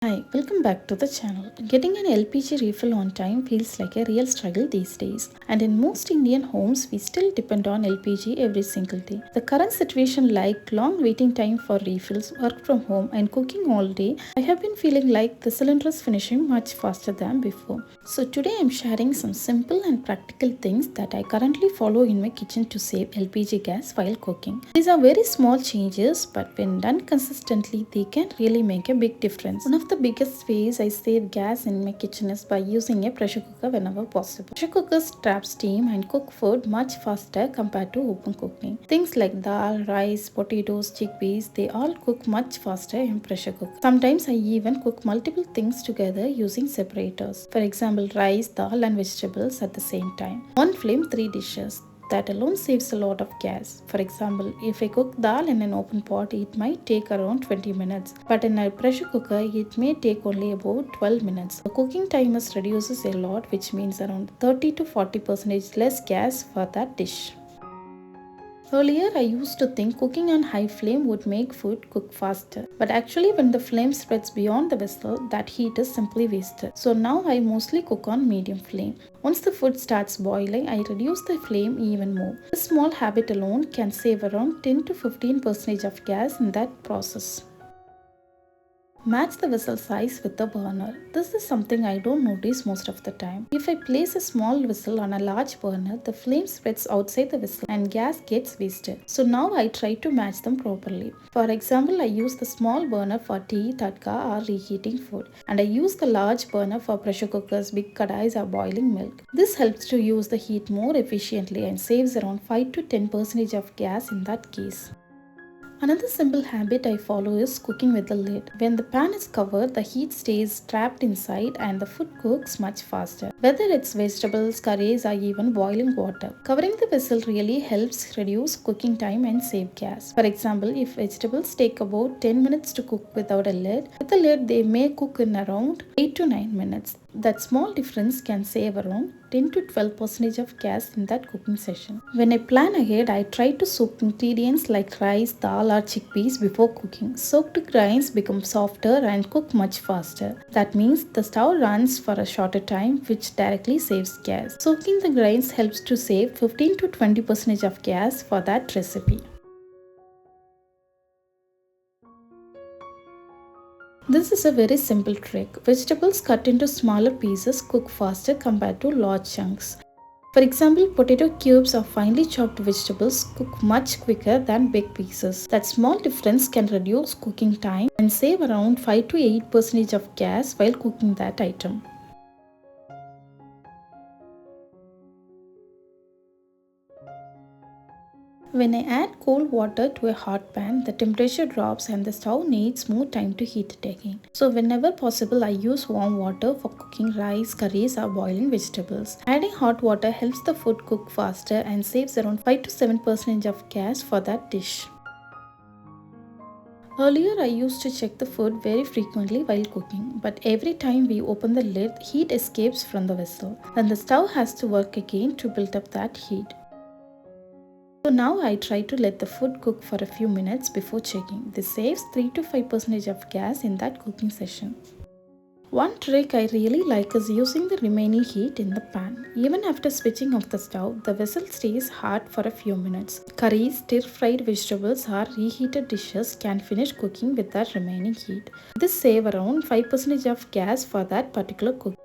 Hi, welcome back to the channel. Getting an LPG refill on time feels like a real struggle these days, and in most Indian homes, we still depend on LPG every single day. The current situation, like long waiting time for refills, work from home, and cooking all day, I have been feeling like the cylinder is finishing much faster than before. So, today I'm sharing some simple and practical things that I currently follow in my kitchen to save LPG gas while cooking. These are very small changes, but when done consistently, they can really make a big difference. One of the biggest ways I save gas in my kitchen is by using a pressure cooker whenever possible. Pressure cookers trap steam and cook food much faster compared to open cooking. Things like dal, rice, potatoes, chickpeas, they all cook much faster in pressure cooker. Sometimes I even cook multiple things together using separators. For example, rice, dal and vegetables at the same time. One flame, 3 dishes. That alone saves a lot of gas. For example, if I cook dal in an open pot, it might take around 20 minutes, but in a pressure cooker, it may take only about 12 minutes. The cooking time reduces a lot, which means around 30 to 40% less gas for that dish. Earlier, I used to think cooking on high flame would make food cook faster. But actually, when the flame spreads beyond the vessel, that heat is simply wasted. So now I mostly cook on medium flame. Once the food starts boiling, I reduce the flame even more. This small habit alone can save around 10 to 15% of gas in that process. Match the vessel size with the burner. This is something I don't notice most of the time. If I place a small vessel on a large burner, the flame spreads outside the vessel and gas gets wasted. So now I try to match them properly. For example, I use the small burner for tea, tadka or reheating food, and I use the large burner for pressure cookers, big kadais or boiling milk. This helps to use the heat more efficiently and saves around 5 to 10% of gas in that case. Another simple habit I follow is cooking with the lid. When the pan is covered, the heat stays trapped inside and the food cooks much faster. Whether it's vegetables, curries, or even boiling water. Covering the vessel really helps reduce cooking time and save gas. For example, if vegetables take about 10 minutes to cook without a lid, with a lid they may cook in around 8 to 9 minutes. That small difference can save around 10 to 12% of gas in that cooking session. When I plan ahead, I try to soak ingredients like rice, dal or chickpeas before cooking. Soaked grains become softer and cook much faster. That means the stove runs for a shorter time, which directly saves gas. Soaking the grains helps to save 15 to 20% of gas for that recipe. This is a very simple trick. Vegetables cut into smaller pieces cook faster compared to large chunks. For example, potato cubes or finely chopped vegetables cook much quicker than big pieces. That small difference can reduce cooking time and save around 5 to 8% of gas while cooking that item. When I add cold water to a hot pan, the temperature drops and the stove needs more time to heat it again. So whenever possible, I use warm water for cooking rice, curries or boiling vegetables. Adding hot water helps the food cook faster and saves around 5 to 7% of gas for that dish. Earlier, I used to check the food very frequently while cooking, but every time we open the lid, heat escapes from the vessel. Then the stove has to work again to build up that heat. So now I try to let the food cook for a few minutes before checking. This saves 3 to 5% of gas in that cooking session. One trick I really like is using the remaining heat in the pan. Even after switching off the stove, the vessel stays hot for a few minutes. Curries, stir-fried vegetables or reheated dishes can finish cooking with that remaining heat. This saves around 5% of gas for that particular cooking.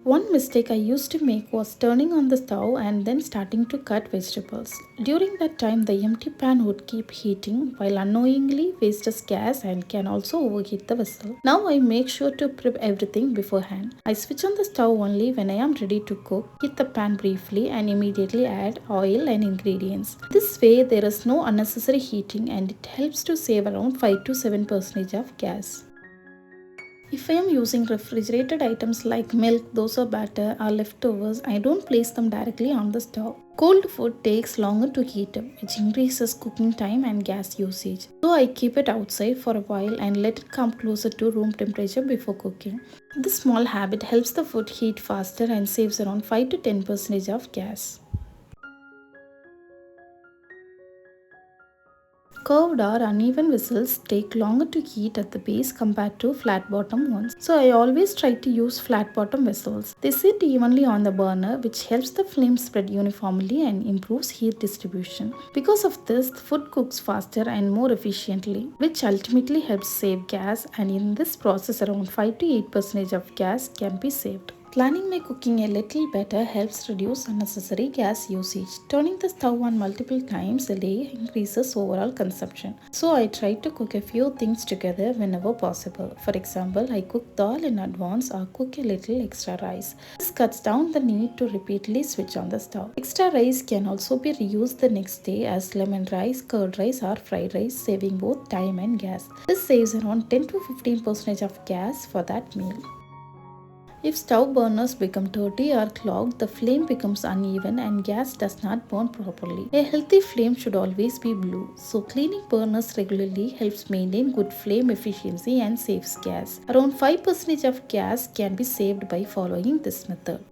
One mistake I used to make was turning on the stove and then starting to cut vegetables. During that time, the empty pan would keep heating while unknowingly wastes gas and can also overheat the vessel. Now I make sure to prep everything beforehand. I switch on the stove only when I am ready to cook, heat the pan briefly and immediately add oil and ingredients. This way there is no unnecessary heating and it helps to save around 5 to 7% of gas. If I am using refrigerated items like milk, dosa batter or leftovers, I don't place them directly on the stove. Cold food takes longer to heat up, which increases cooking time and gas usage. So I keep it outside for a while and let it come closer to room temperature before cooking. This small habit helps the food heat faster and saves around 5 to 10% of gas. Curved or uneven vessels take longer to heat at the base compared to flat bottom ones. So I always try to use flat bottom vessels. They sit evenly on the burner, which helps the flame spread uniformly and improves heat distribution. Because of this, the food cooks faster and more efficiently, which ultimately helps save gas, and in this process around 5 to 8% of gas can be saved. Planning my cooking a little better helps reduce unnecessary gas usage. Turning the stove on multiple times a day increases overall consumption. So I try to cook a few things together whenever possible. For example, I cook dal in advance or cook a little extra rice. This cuts down the need to repeatedly switch on the stove. Extra rice can also be reused the next day as lemon rice, curd rice or fried rice, saving both time and gas. This saves around 10 to 15% of gas for that meal. If stove burners become dirty or clogged, the flame becomes uneven and gas does not burn properly. A healthy flame should always be blue, so cleaning burners regularly helps maintain good flame efficiency and saves gas. Around 5% of gas can be saved by following this method.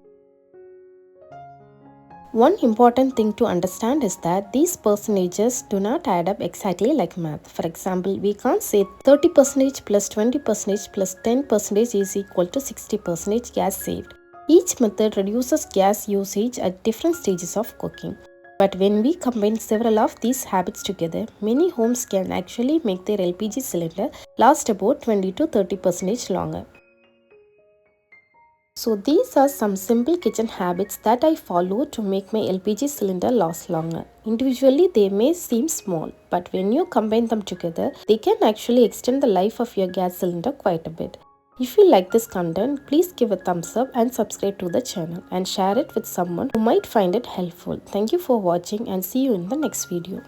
One important thing to understand is that these percentages do not add up exactly like math. For example, we can't say 30% plus 20% plus 10% is equal to 60% gas saved. Each method reduces gas usage at different stages of cooking. But when we combine several of these habits together, many homes can actually make their LPG cylinder last about 20 to 30% longer. So these are some simple kitchen habits that I follow to make my LPG cylinder last longer. Individually they may seem small, but when you combine them together, they can actually extend the life of your gas cylinder quite a bit. If you like this content, please give a thumbs up and subscribe to the channel and share it with someone who might find it helpful. Thank you for watching and see you in the next video.